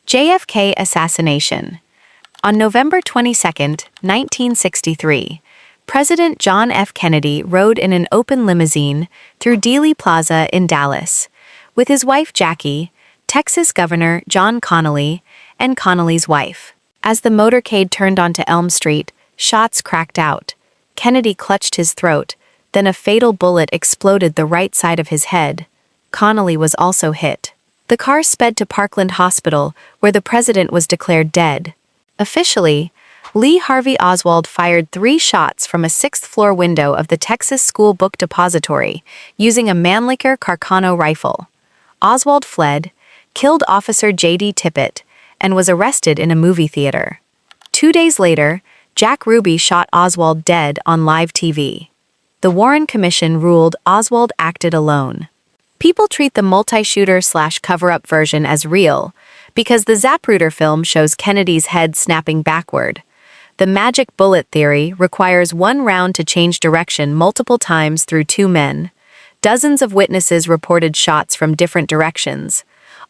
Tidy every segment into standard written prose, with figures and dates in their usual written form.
JFK Assassination. On November 22, 1963, President John F. Kennedy rode in an open limousine through Dealey Plaza in Dallas, with his wife Jackie, Texas Governor John Connally, and Connally's wife. As the motorcade turned onto Elm Street, shots cracked out. Kennedy clutched his throat, then a fatal bullet exploded the right side of his head. Connally was also hit. The car sped to Parkland Hospital, where the president was declared dead. Officially, Lee Harvey Oswald fired 3 shots from a 6th-floor window of the Texas School Book Depository using a Mannlicher Carcano rifle. Oswald fled, killed Officer J.D. Tippit, and was arrested in a movie theater. 2 days later, Jack Ruby shot Oswald dead on live TV. The Warren Commission ruled Oswald acted alone. People treat the multi-shooter/cover-up version as real because the Zapruder film shows Kennedy's head snapping backward. The magic bullet theory requires one round to change direction multiple times through 2 men. Dozens of witnesses reported shots from different directions.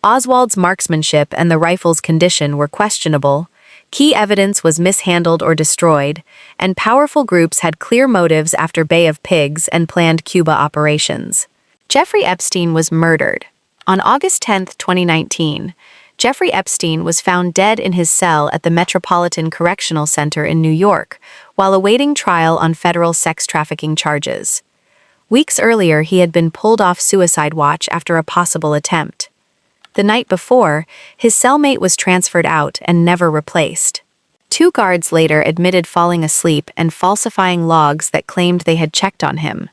Oswald's marksmanship and the rifle's condition were questionable. Key evidence was mishandled or destroyed, and powerful groups had clear motives after Bay of Pigs and planned Cuba operations. Jeffrey Epstein was murdered. On August 10, 2019, Jeffrey Epstein was found dead in his cell at the Metropolitan Correctional Center in New York while awaiting trial on federal sex trafficking charges. Weeks earlier, he had been pulled off suicide watch after a possible attempt. The night before, his cellmate was transferred out and never replaced. 2 guards later admitted falling asleep and falsifying logs that claimed they had checked on him.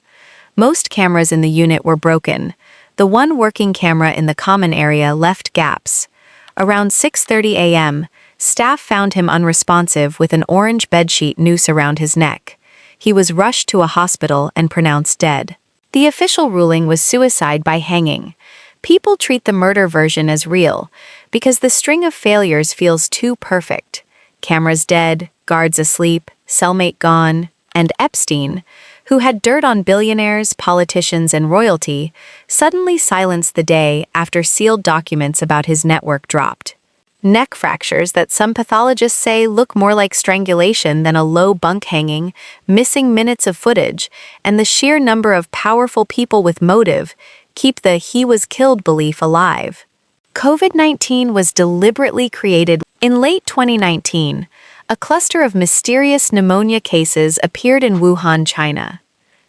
Most cameras in the unit were broken. The one working camera in the common area left gaps. Around 6:30 a.m., staff found him unresponsive with an orange bedsheet noose around his neck. He was rushed to a hospital and pronounced dead. The official ruling was suicide by hanging. People treat the murder version as real because the string of failures feels too perfect. Cameras dead, guards asleep, cellmate gone, and Epstein, who had dirt on billionaires, politicians, and royalty, suddenly silenced the day after sealed documents about his network dropped. Neck fractures that some pathologists say look more like strangulation than a low bunk hanging, missing minutes of footage, and the sheer number of powerful people with motive keep the "he was killed" belief alive. COVID-19 was deliberately created. In late 2019, a cluster of mysterious pneumonia cases appeared in Wuhan, China.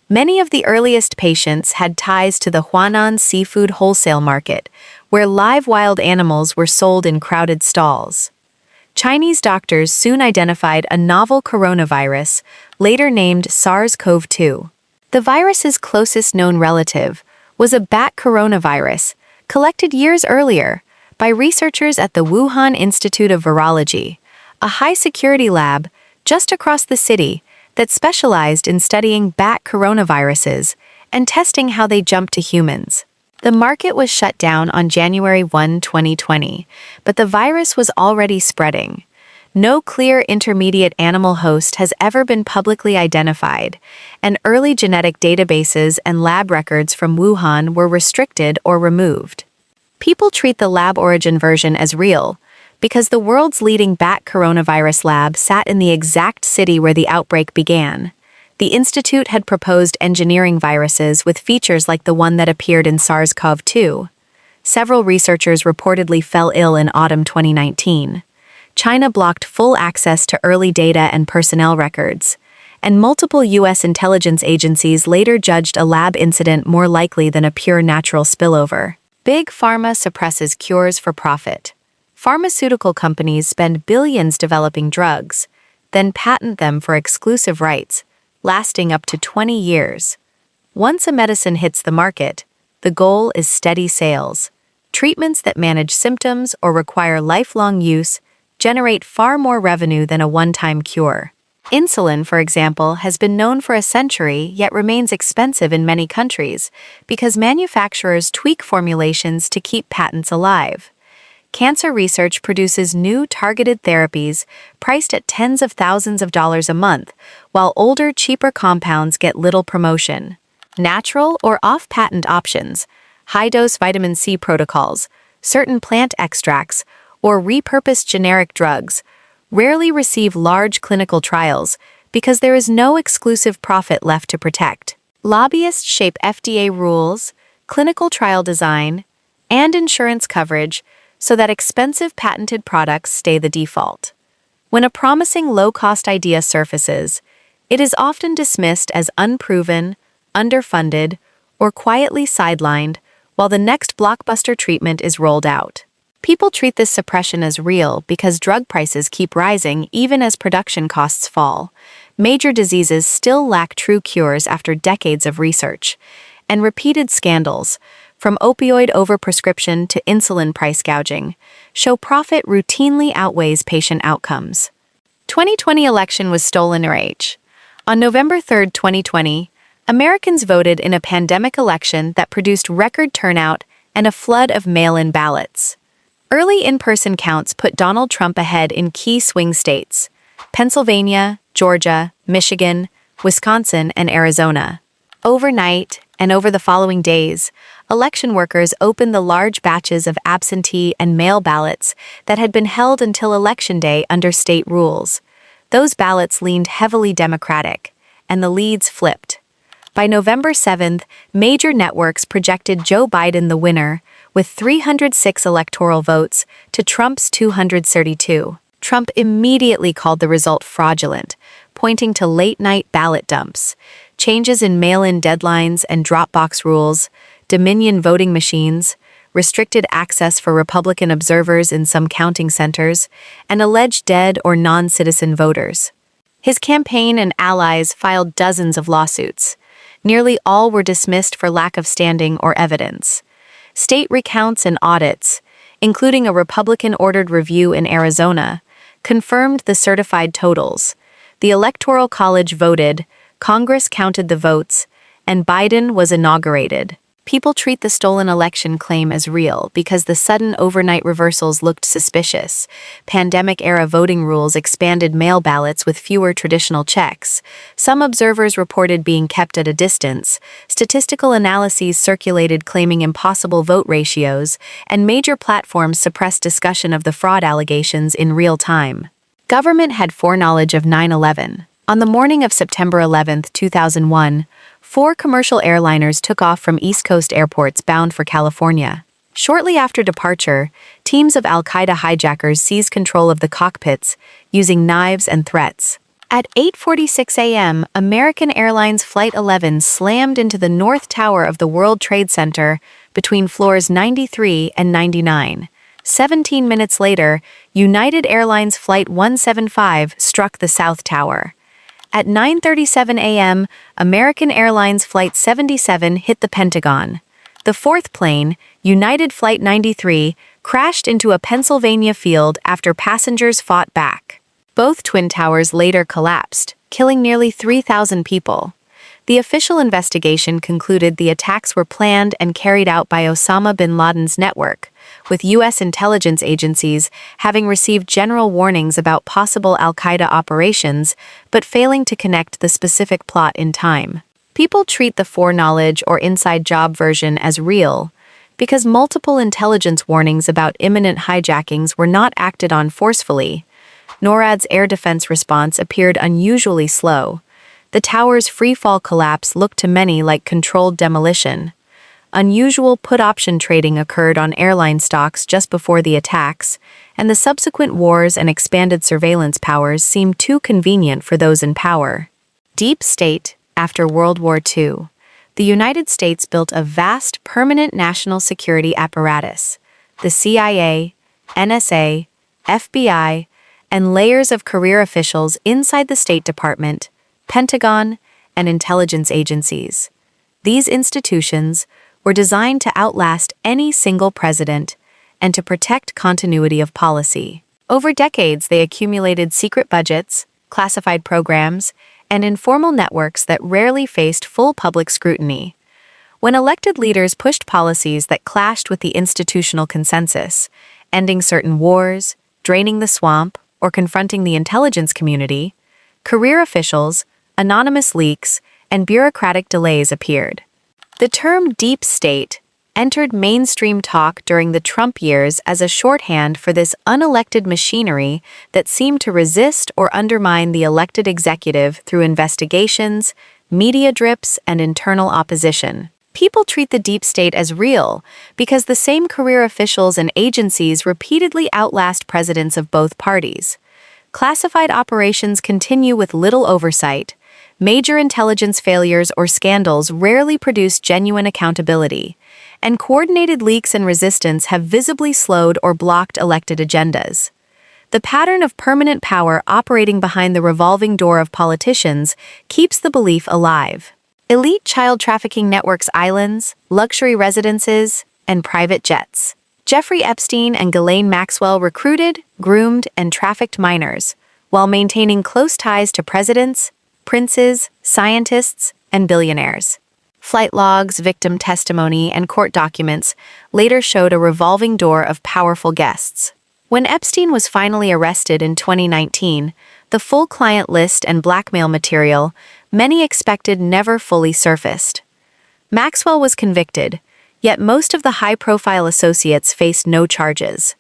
Many of the earliest patients had ties to the Huanan seafood wholesale market, where live wild animals were sold in crowded stalls. Chinese doctors soon identified a novel coronavirus, later named SARS-CoV-2. The virus's closest known relative was a bat coronavirus, collected years earlier by researchers at the Wuhan Institute of Virology, a high-security lab just across the city that specialized in studying bat coronaviruses and testing how they jump to humans. The market was shut down on January 1, 2020, but the virus was already spreading. No clear intermediate animal host has ever been publicly identified, and early genetic databases and lab records from Wuhan were restricted or removed. People treat the lab origin version as real, because the world's leading bat coronavirus lab sat in the exact city where the outbreak began. The institute had proposed engineering viruses with features like the one that appeared in SARS-CoV-2. Several researchers reportedly fell ill in autumn 2019. China blocked full access to early data and personnel records, and multiple U.S. intelligence agencies later judged a lab incident more likely than a pure natural spillover. Big Pharma suppresses cures for profit. Pharmaceutical companies spend billions developing drugs, then patent them for exclusive rights, lasting up to 20 years. Once a medicine hits the market, the goal is steady sales. Treatments that manage symptoms or require lifelong use generate far more revenue than a one-time cure. Insulin, for example, has been known for a century yet remains expensive in many countries because manufacturers tweak formulations to keep patents alive. Cancer research produces new targeted therapies priced at tens of thousands of dollars a month, while older, cheaper compounds get little promotion. Natural or off-patent options, high-dose vitamin C protocols, certain plant extracts, or repurposed generic drugs rarely receive large clinical trials because there is no exclusive profit left to protect. Lobbyists shape FDA rules, clinical trial design, and insurance coverage so that expensive patented products stay the default. When a promising low-cost idea surfaces, it is often dismissed as unproven, underfunded, or quietly sidelined while the next blockbuster treatment is rolled out. People treat this suppression as real because drug prices keep rising even as production costs fall. Major diseases still lack true cures after decades of research, and repeated scandals, from opioid overprescription to insulin price gouging, show profit routinely outweighs patient outcomes. 2020 election was stolen. On November 3, 2020, Americans voted in a pandemic election that produced record turnout and a flood of mail-in ballots. Early in-person counts put Donald Trump ahead in key swing states: Pennsylvania, Georgia, Michigan, Wisconsin, and Arizona. Overnight, and over the following days, election workers opened the large batches of absentee and mail ballots that had been held until Election Day under state rules. Those ballots leaned heavily Democratic, and the leads flipped. By November 7th, major networks projected Joe Biden the winner, with 306 electoral votes to Trump's 232. Trump immediately called the result fraudulent, pointing to late-night ballot dumps, changes in mail-in deadlines and drop-box rules, Dominion voting machines, restricted access for Republican observers in some counting centers, and alleged dead or non-citizen voters. His campaign and allies filed dozens of lawsuits. Nearly all were dismissed for lack of standing or evidence. State recounts and audits, including a Republican-ordered review in Arizona, confirmed the certified totals. The Electoral College voted, Congress counted the votes, and Biden was inaugurated. People treat the stolen election claim as real because the sudden overnight reversals looked suspicious. Pandemic-era voting rules expanded mail ballots with fewer traditional checks. Some observers reported being kept at a distance. Statistical analyses circulated claiming impossible vote ratios, and major platforms suppressed discussion of the fraud allegations in real time. Government had foreknowledge of 9/11. On the morning of September 11, 2001, 4 commercial airliners took off from East Coast airports bound for California. Shortly after departure, teams of al-Qaeda hijackers seized control of the cockpits, using knives and threats. At 8:46 a.m., American Airlines Flight 11 slammed into the North Tower of the World Trade Center between floors 93 and 99. 17 minutes later, United Airlines Flight 175 struck the South Tower. At 9:37 a.m., American Airlines Flight 77 hit the Pentagon. The fourth plane, United Flight 93, crashed into a Pennsylvania field after passengers fought back. Both twin towers later collapsed, killing nearly 3,000 people. The official investigation concluded the attacks were planned and carried out by Osama bin Laden's network, with U.S. intelligence agencies having received general warnings about possible al-Qaeda operations, but failing to connect the specific plot in time. People treat the foreknowledge or inside job version as real because multiple intelligence warnings about imminent hijackings were not acted on forcefully. NORAD's air defense response appeared unusually slow. The tower's free-fall collapse looked to many like controlled demolition. Unusual put-option trading occurred on airline stocks just before the attacks, and the subsequent wars and expanded surveillance powers seemed too convenient for those in power. Deep state. After World War II, the United States built a vast permanent national security apparatus. The CIA, NSA, FBI, and layers of career officials inside the State Department, Pentagon, and intelligence agencies. These institutions were designed to outlast any single president and to protect continuity of policy. Over decades, they accumulated secret budgets, classified programs, and informal networks that rarely faced full public scrutiny. When elected leaders pushed policies that clashed with the institutional consensus, ending certain wars, draining the swamp, or confronting the intelligence community, career officials, anonymous leaks, and bureaucratic delays appeared. The term deep state entered mainstream talk during the Trump years as a shorthand for this unelected machinery that seemed to resist or undermine the elected executive through investigations, media drips, and internal opposition. People treat the deep state as real because the same career officials and agencies repeatedly outlast presidents of both parties. Classified operations continue with little oversight. Major intelligence failures or scandals rarely produce genuine accountability, and coordinated leaks and resistance have visibly slowed or blocked elected agendas. The pattern of permanent power operating behind the revolving door of politicians keeps the belief alive. Elite child trafficking networks islands, luxury residences, and private jets. Jeffrey Epstein and Ghislaine Maxwell recruited, groomed, and trafficked minors, while maintaining close ties to presidents, princes, scientists, and billionaires. Flight logs, victim testimony, and court documents later showed a revolving door of powerful guests. When Epstein was finally arrested in 2019, the full client list and blackmail material many expected never fully surfaced. Maxwell was convicted, yet most of the high-profile associates faced no charges.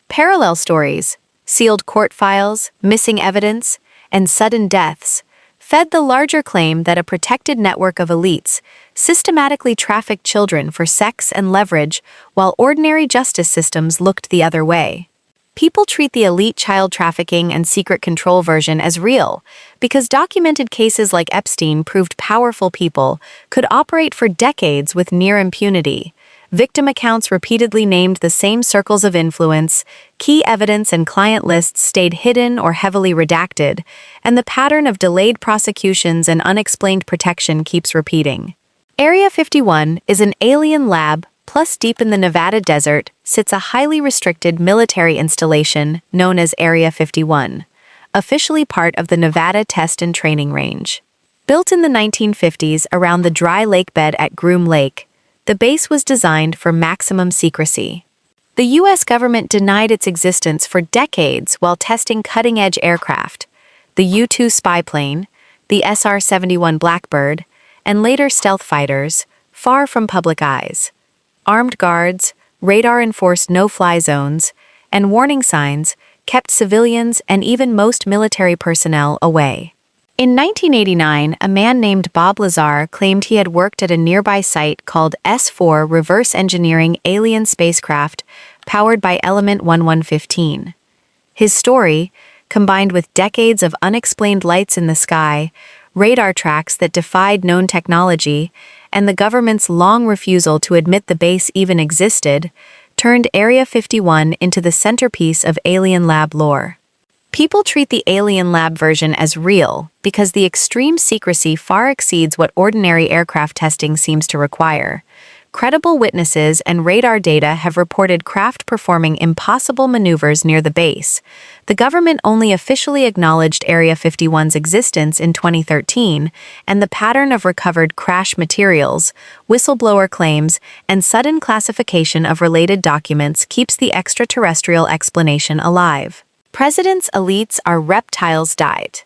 Parallel stories, sealed court files, missing evidence, and sudden deaths fed the larger claim that a protected network of elites systematically trafficked children for sex and leverage while ordinary justice systems looked the other way. People treat the elite child trafficking and secret control version as real because documented cases like Epstein proved powerful people could operate for decades with near impunity. Victim accounts repeatedly named the same circles of influence, key evidence and client lists stayed hidden or heavily redacted, and the pattern of delayed prosecutions and unexplained protection keeps repeating. Area 51 is an alien lab. Plus, deep in the Nevada desert sits a highly restricted military installation known as Area 51, officially part of the Nevada Test and Training Range. Built in the 1950s around the dry lake bed at Groom Lake, the base was designed for maximum secrecy. The U.S. government denied its existence for decades while testing cutting-edge aircraft, the U-2 spy plane, the SR-71 Blackbird, and later stealth fighters, far from public eyes. Armed guards, radar-enforced no-fly zones, and warning signs kept civilians and even most military personnel away. In 1989, a man named Bob Lazar claimed he had worked at a nearby site called S4 Reverse Engineering Alien Spacecraft powered by Element 1115. His story, combined with decades of unexplained lights in the sky, radar tracks that defied known technology, and the government's long refusal to admit the base even existed, turned Area 51 into the centerpiece of alien lab lore. People treat the alien lab version as real because the extreme secrecy far exceeds what ordinary aircraft testing seems to require. Credible witnesses and radar data have reported craft performing impossible maneuvers near the base. The government only officially acknowledged Area 51's existence in 2013, and the pattern of recovered crash materials, whistleblower claims, and sudden classification of related documents keeps the extraterrestrial explanation alive. Presidents' elites are reptiles died.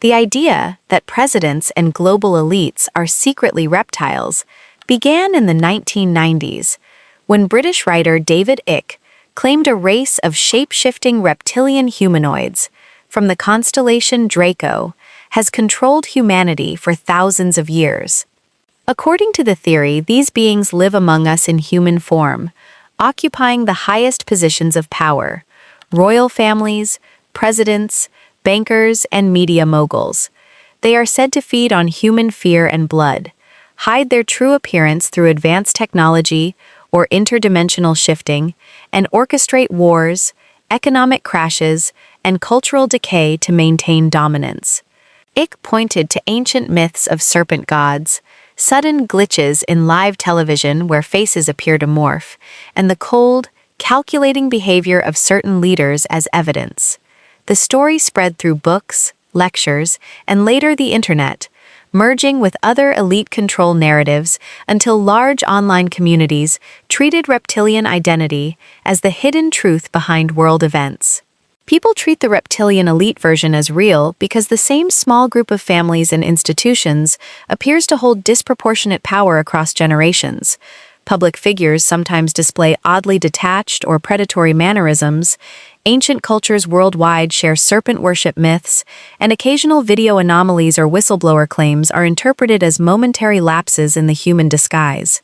The idea that presidents and global elites are secretly reptiles began in the 1990s, when British writer David Icke claimed a race of shape-shifting reptilian humanoids from the constellation Draco has controlled humanity for thousands of years. According to the theory, these beings live among us in human form, occupying the highest positions of power: royal families, presidents, bankers, and media moguls. They are said to feed on human fear and blood, hide their true appearance through advanced technology or interdimensional shifting, and orchestrate wars, economic crashes, and cultural decay to maintain dominance. Icke pointed to ancient myths of serpent gods, sudden glitches in live television where faces appear to morph, and the cold, calculating behavior of certain leaders as evidence. The story spread through books, lectures, and later the internet, merging with other elite control narratives until large online communities treated reptilian identity as the hidden truth behind world events. People treat the reptilian elite version as real because the same small group of families and institutions appears to hold disproportionate power across generations. Public figures sometimes display oddly detached or predatory mannerisms. Ancient cultures worldwide share serpent worship myths, and occasional video anomalies or whistleblower claims are interpreted as momentary lapses in the human disguise.